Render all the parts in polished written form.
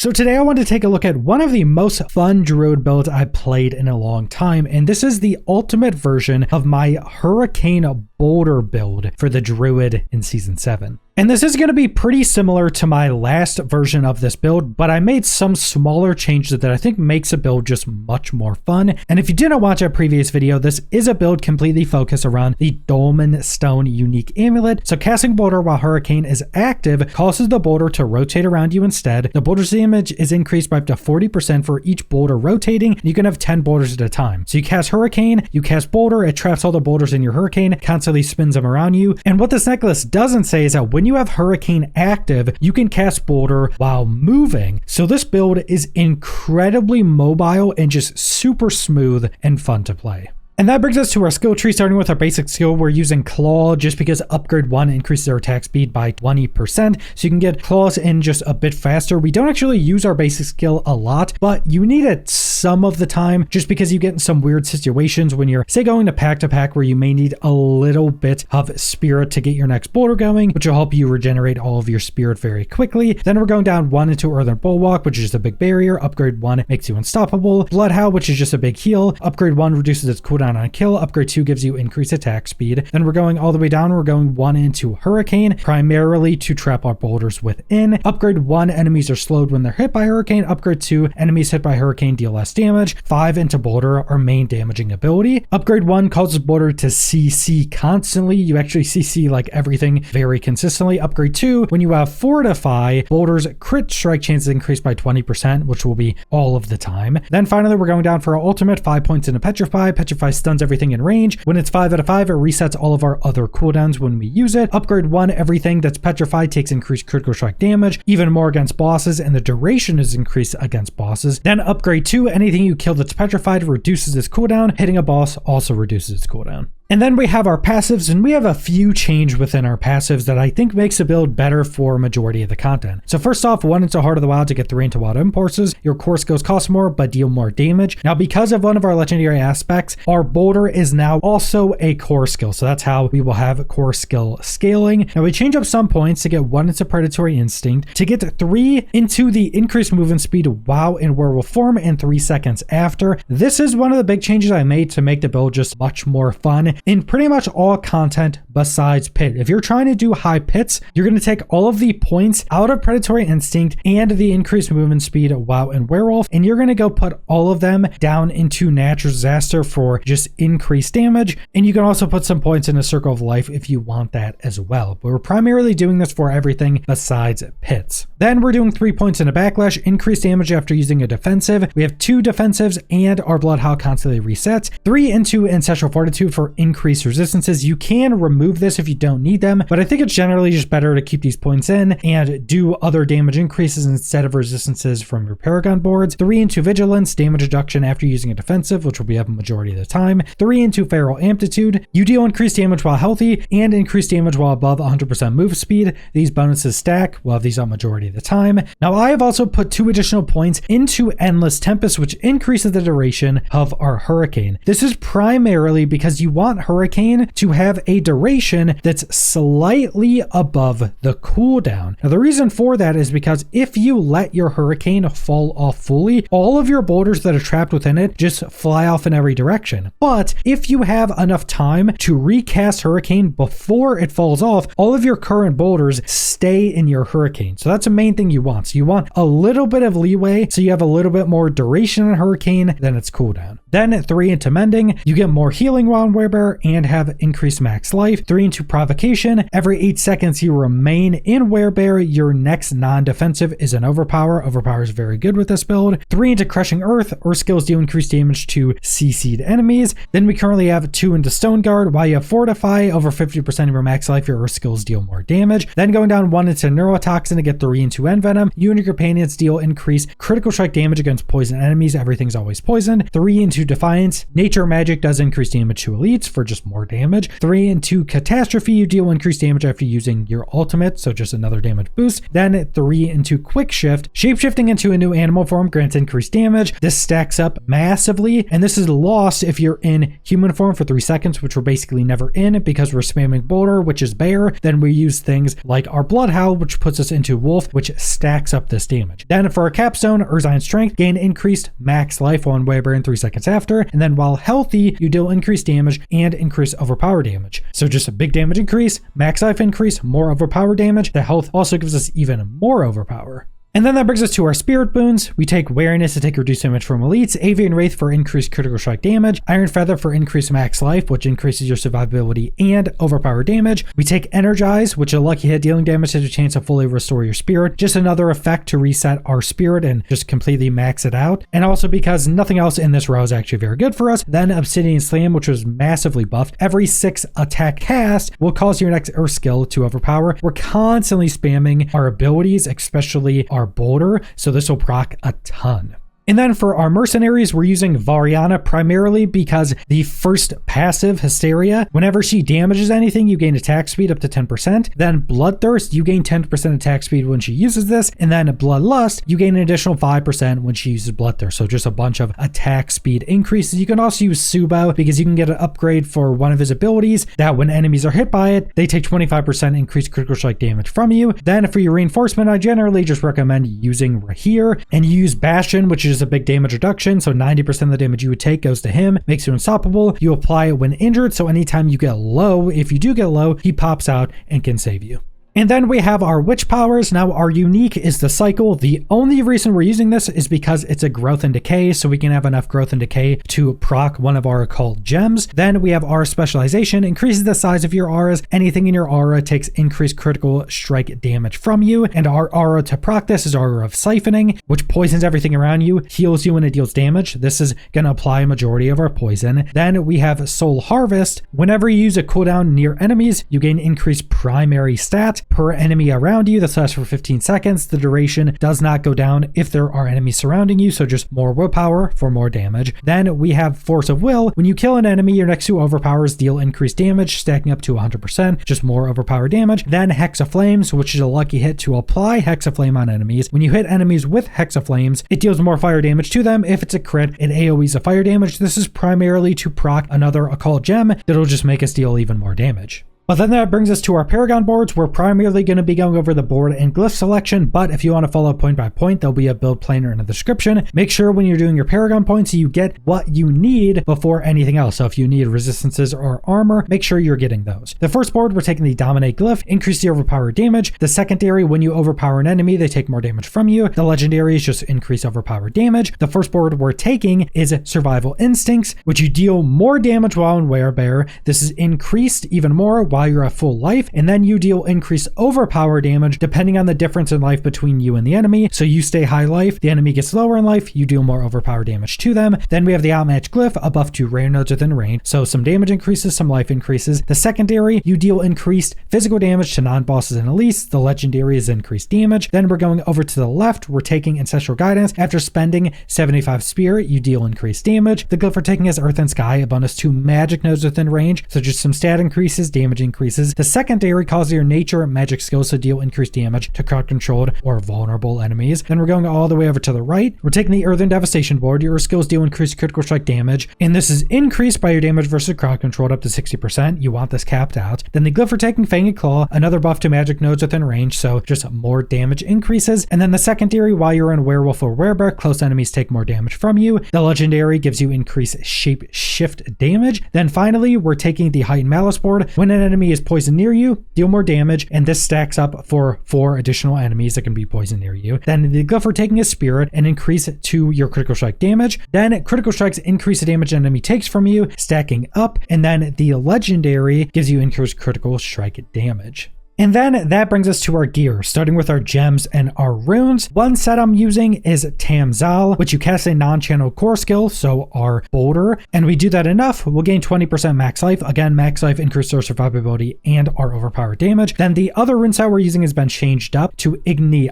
So today I want to take a look at one of the most fun Druid builds I've played in a long time, and this is the ultimate version of my Hurricane boulder build for the Druid in Season 7. And this is going to be pretty similar to my last version of this build, but I made some smaller changes that I think makes a build just much more fun. And if you didn't watch our previous video, this is a build completely focused around the Dolmen Stone unique amulet. So casting boulder while Hurricane is active causes the boulder to rotate around you instead. The boulder's damage is increased by up to 40% for each boulder rotating. You can have 10 boulders at a time. So you cast Hurricane, you cast boulder, it traps all the boulders in your Hurricane, constantly spins them around you. And what this necklace doesn't say is that when you have Hurricane active, you can cast boulder while moving. So this build is incredibly mobile and just super smooth and fun to play. And that brings us to our skill tree. Starting with our basic skill, we're using Claw just because upgrade 1 increases our attack speed by 20%. So you can get claws in just a bit faster. We don't actually use our basic skill a lot, but you need it some of the time just because you get in some weird situations when you're, say, going to pack where you may need a little bit of spirit to get your next boulder going, which will help you regenerate all of your spirit very quickly. Then we're going down 1 into Earthen Bulwark, which is just a big barrier. Upgrade 1 makes you unstoppable. Bloodhound, which is just a big heal. Upgrade 1 reduces its cooldown on a kill. Upgrade 2 gives you increased attack speed. Then we're going all the way down. We're going 1 into Hurricane, primarily to trap our boulders within. Upgrade 1, enemies are slowed when they're hit by Hurricane. Upgrade 2, enemies hit by Hurricane deal less damage. 5 into Boulder, our main damaging ability. Upgrade 1 causes Boulder to CC constantly. You actually CC like everything very consistently. Upgrade 2, when you have Fortify, Boulder's crit strike chances increase by 20%, which will be all of the time. Then finally, we're going down for our ultimate, 5 points into Petrify. Petrify stuns everything in range. When it's 5 out of 5, it resets all of our other cooldowns when we use it. Upgrade 1, everything that's petrified takes increased critical strike damage, even more against bosses, and the duration is increased against bosses. Then upgrade 2, anything you kill that's petrified reduces its cooldown. Hitting a boss also reduces its cooldown. And then we have our passives, and we have a few change within our passives that I think makes the build better for a majority of the content. So first off, 1 into Heart of the Wild to get 3 into Wild Impulses. Your core skills cost more, but deal more damage. Now, because of one of our legendary aspects, our boulder is now also a core skill. So that's how we will have core skill scaling. Now we change up some points to get 1 into Predatory Instinct, to get 3 into the increased movement speed while in werewolf form and 3 seconds after. This is one of the big changes I made to make the build just much more fun in pretty much all content besides pit. If you're trying to do high pits, you're going to take all of the points out of Predatory Instinct and the increased movement speed while in werewolf, and you're going to go put all of them down into Natural Disaster for just increased damage. And you can also put some points in a Circle of Life if you want that as well. But we're primarily doing this for everything besides pits. Then we're doing 3 points in a Backlash, increased damage after using a defensive. We have 2 defensives and our Bloodhound constantly resets. 3 into Ancestral Fortitude for increased resistances. You can remove this if you don't need them, but I think it's generally just better to keep these points in and do other damage increases instead of resistances from your Paragon boards. 3 into Vigilance, damage reduction after using a defensive, which will be up a majority of the time. 3 into Feral Amplitude. You deal increased damage while healthy and increased damage while above 100% move speed. These bonuses stack. We'll have these up majority of the time. Now I have also put 2 additional points into Endless Tempest, which increases the duration of our Hurricane. This is primarily because you want Hurricane to have a duration that's slightly above the cooldown. Now the reason for that is because if you let your Hurricane fall off fully, all of your boulders that are trapped within it just fly off in every direction. But if you have enough time to recast Hurricane before it falls off, all of your current boulders stay in your Hurricane. So that's the main thing you want. So you want a little bit of leeway so you have a little bit more duration in Hurricane than its cooldown. Then 3 into Mending, you get more healing while in Werebear and have increased max life. 3 into Provocation, every 8 seconds you remain in Werebear, your next non-defensive is an Overpower. Overpower is very good with this build. 3 into Crushing Earth, or skills deal increased damage to CC'd enemies. Then we currently have 2 into Stone Guard. While you have Fortify, over 50% of your max life, your Earth skills deal more damage. Then going down 1 into Neurotoxin to get 3 into Envenom. You and your companions deal increased critical strike damage against poison enemies. Everything's always poisoned. 3 into Defiance. Nature Magic does increase damage to elites for just more damage. 3 into Catastrophe. You deal increased damage after using your ultimate, so just another damage boost. Then 3 into Quick Shift. Shapeshifting into a new animal form grants an increased damage. This stacks up massively, and this is lost if you're in human form for 3 seconds, which we're basically never in because we're spamming boulder, which is bear. Then we use things like our blood howl, which puts us into wolf, which stacks up this damage. Then for our capstone, Urzine strength, gain increased max life while in werebearing 3 seconds after, and then while healthy, you deal increased damage and increase overpower damage. So just a big damage increase, max life increase, more overpower damage. The health also gives us even more overpower. And then that brings us to our spirit boons. We take wariness to take reduced damage from elites, avian wraith for increased critical strike damage, iron feather for increased max life, which increases your survivability and overpower damage. We take energize, which a lucky hit dealing damage has a chance to fully restore your spirit. Just another effect to reset our spirit and just completely max it out. And also because nothing else in this row is actually very good for us. Then obsidian slam, which was massively buffed. Every 6 attack cast will cause your next earth skill to overpower. We're constantly spamming our abilities, especially our boulder, so this will proc a ton. And then for our mercenaries, we're using Variana primarily because the first passive, Hysteria, whenever she damages anything, you gain attack speed up to 10%. Then Bloodthirst, you gain 10% attack speed when she uses this. And then Bloodlust, you gain an additional 5% when she uses Bloodthirst. So just a bunch of attack speed increases. You can also use Subo because you can get an upgrade for one of his abilities that when enemies are hit by it, they take 25% increased critical strike damage from you. Then for your reinforcement, I generally just recommend using Rahir, and you use Bastion, which is a big damage reduction, so 90% of the damage you would take goes to him, makes you unstoppable. You apply it when injured, so anytime you get low, if you do get low, he pops out and can save you. And then we have our witch powers. Now our unique is the cycle. The only reason we're using this is because it's a growth and decay, so we can have enough growth and decay to proc one of our occult gems. Then we have our specialization, increases the size of your auras. Anything in your aura takes increased critical strike damage from you. And our aura to proc this is aura of siphoning, which poisons everything around you, heals you when it deals damage. This is going to apply a majority of our poison. Then we have soul harvest. Whenever you use a cooldown near enemies, you gain increased primary stat per enemy around you. This lasts for 15 seconds. The duration does not go down if there are enemies surrounding you, so just more willpower for more damage. Then we have force of will. When you kill an enemy, your next 2 overpowers deal increased damage, stacking up to 100%, just more overpower damage. Then Hexaflames, which is a lucky hit to apply Hexaflame on enemies. When you hit enemies with Hexaflames, it deals more fire damage to them. If it's a crit, it AoEs the fire damage. This is primarily to proc another occult gem that'll just make us deal even more damage. But then that brings us to our Paragon boards. We're primarily going to be going over the board and glyph selection, but if you want to follow point by point, there'll be a build planner in the description. Make sure when you're doing your Paragon points, you get what you need before anything else. So if you need resistances or armor, make sure you're getting those. The first board, we're taking the Dominate glyph, increase the overpower damage. The secondary, when you overpower an enemy, they take more damage from you. The legendary is just increase overpower damage. The first board we're taking is Survival Instincts, which you deal more damage while in werebear. This is increased even more while you're at full life, and then you deal increased overpower damage depending on the difference in life between you and the enemy. So you stay high life, the enemy gets lower in life, you deal more overpower damage to them. Then we have the Outmatch glyph, a buff to rare nodes within range, so some damage increases, some life increases. The secondary, you deal increased physical damage to non-bosses and elites. The legendary is increased damage. Then we're going over to the left, we're taking Ancestral Guidance. After spending 75 spirit, you deal increased damage. The glyph we're taking is Earth and Sky, a bonus to magic nodes within range, so just some stat increases, damage increases. The secondary causes your nature magic skills to deal increased damage to crowd controlled or vulnerable enemies. Then we're going all the way over to the right. We're taking the Earthen Devastation board. Your skills deal increased critical strike damage, and this is increased by your damage versus crowd controlled up to 60%. You want this capped out. Then the glyph we're taking Fanged Claw, another buff to magic nodes within range, so just more damage increases. And then the secondary, while you're in werewolf or werebear, close enemies take more damage from you. The legendary gives you increased shape shift damage. Then finally, we're taking the Heightened Malice board. When an enemy is poisoned near you, deal more damage, and this stacks up for 4 additional enemies that can be poisoned near you. Then the glyph we're taking is Spirit and increase it to your critical strike damage. Then critical strikes increase the damage an enemy takes from you, stacking up, and then the legendary gives you increased critical strike damage. And then that brings us to our gear, starting with our gems and our runes. One set I'm using is Tamzal, which you cast a non-channel core skill, so our boulder, and we do that enough, we'll gain 20% max life. Again, max life increases our survivability and our overpower damage. Then the other rune set we're using has been changed up to Igni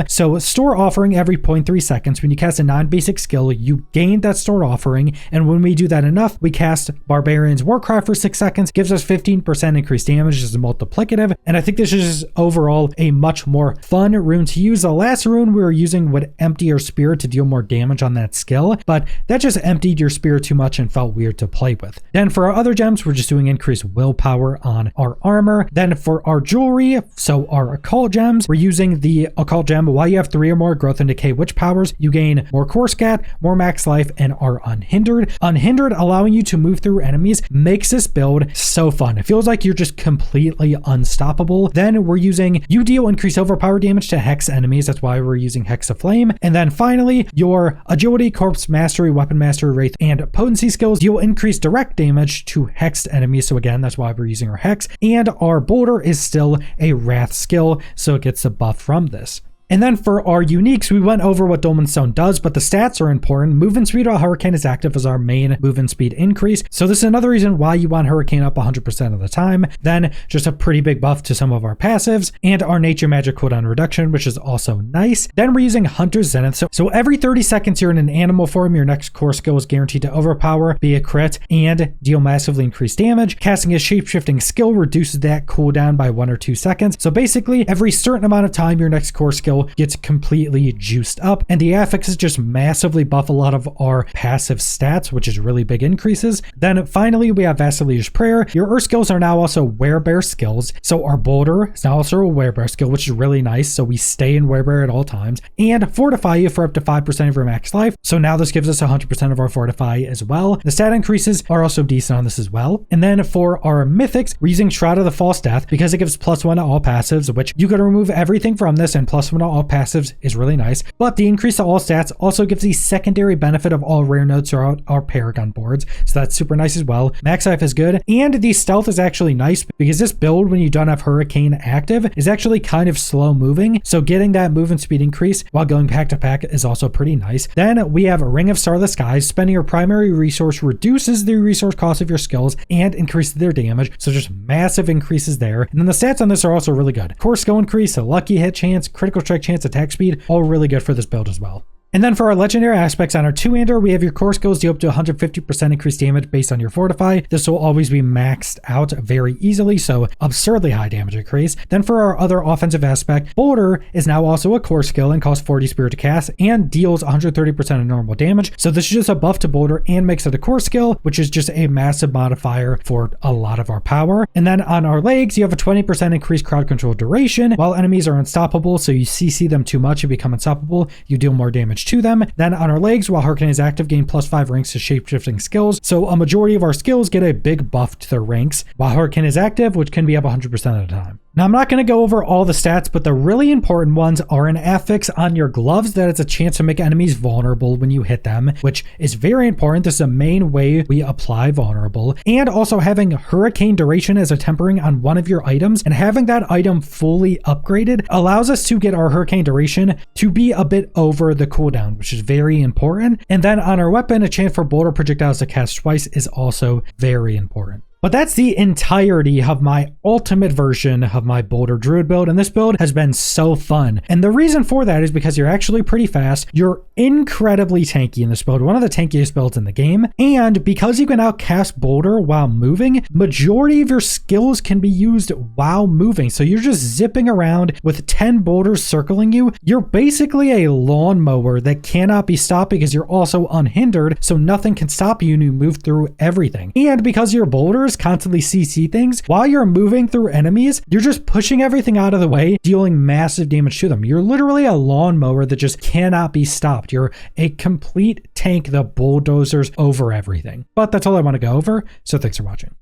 so store offering every 0.3 seconds. When you cast a non-basic skill, you gain that stored offering, and when we do that enough, we cast Barbarian's Warcry for 6 seconds, gives us 15% increased damage as a multiplicative, and I think think this is overall a much more fun rune to use. The last rune we were using would empty your spear to deal more damage on that skill, but that just emptied your spear too much and felt weird to play with. Then for our other gems, we're just doing increased willpower on our armor. Then for our jewelry, so our occult gems, we're using the occult gem. While you have 3 or more growth and decay witch powers, you gain more core scat, more max life, and are unhindered. Unhindered, allowing you to move through enemies, makes this build so fun. It feels like you're just completely unstoppable. Then we're using, you deal increased overpower damage to hex enemies. That's why we're using Hex of Flame. And then finally, your agility, corpse mastery, weapon mastery, wraith, and potency skills deal increased direct damage to hexed enemies. So again, that's why we're using our hex. And our boulder is still a wrath skill, so it gets a buff from this. And then for our uniques, we went over what Dolmen Stone does, but the stats are important. Movement speed while Hurricane is active is our main movement speed increase. So this is another reason why you want Hurricane up 100% of the time. Then just a pretty big buff to some of our passives and our nature magic cooldown reduction, which is also nice. Then we're using Hunter's Zenith. So every 30 seconds you're in an animal form, your next core skill is guaranteed to overpower, be a crit, and deal massively increased damage. Casting a shape-shifting skill reduces that cooldown by 1 or 2 seconds. So basically, every certain amount of time, your next core skill gets completely juiced up, and the affixes just massively buff a lot of our passive stats, which is really big increases. Then finally, we have Vassalier's Prayer. Your Earth skills are now also Werebear skills, so our Boulder is now also a Werebear skill, which is really nice, so we stay in Werebear at all times, and Fortify you for up to 5% of your max life, so now this gives us 100% of our Fortify as well. The stat increases are also decent on this as well. And then for our Mythics, we're using Shroud of the False Death because it gives +1 to all passives, which you can remove everything from this, and +1 to all passives is really nice, but the increase to all stats also gives the secondary benefit of all rare nodes throughout our Paragon boards, so that's super nice as well. Max life is good, and the stealth is actually nice because this build, when you don't have Hurricane active, is actually kind of slow moving, so getting that movement speed increase while going pack to pack is also pretty nice. Then we have Ring of Starless Skies. Spending your primary resource reduces the resource cost of your skills and increases their damage, so just massive increases there. And then the stats on this are also really good. Core skill increase, a lucky hit chance, critical strike chance, attack speed, all really good for this build as well. And then for our legendary aspects on our 2-hander, we have your core skills deal up to 150% increased damage based on your Fortify. This will always be maxed out very easily, so absurdly high damage increase. Then for our other offensive aspect, Boulder is now also a core skill and costs 40 spirit to cast and deals 130% of normal damage. So this is just a buff to Boulder and makes it a core skill, which is just a massive modifier for a lot of our power. And then on our legs, you have a 20% increased crowd control duration. While enemies are unstoppable, so you CC them too much, you become unstoppable, you deal more damage to them. Then on our legs, while Hurricane is active, gain +5 ranks to shape-shifting skills. So a majority of our skills get a big buff to their ranks while Hurricane is active, which can be up 100% of the time. Now, I'm not going to go over all the stats, but the really important ones are an affix on your gloves that it's a chance to make enemies vulnerable when you hit them, which is very important. This is the main way we apply vulnerable. And also having Hurricane duration as a tempering on one of your items and having that item fully upgraded allows us to get our Hurricane duration to be a bit over the cooldown, which is very important. And then on our weapon, a chance for boulder projectiles to cast twice is also very important. But that's the entirety of my ultimate version of my Boulder Druid build, and this build has been so fun. And the reason for that is because you're actually pretty fast, you're incredibly tanky in this build, one of the tankiest builds in the game, and because you can outcast Boulder while moving, majority of your skills can be used while moving. So you're just zipping around with 10 boulders circling you. You're basically a lawnmower that cannot be stopped because you're also unhindered, so nothing can stop you and you move through everything. And because your boulders constantly CC things, while you're moving through enemies, you're just pushing everything out of the way, dealing massive damage to them. You're literally a lawnmower that just cannot be stopped. You're a complete tank that bulldozers over everything. But that's all I want to go over, so thanks for watching.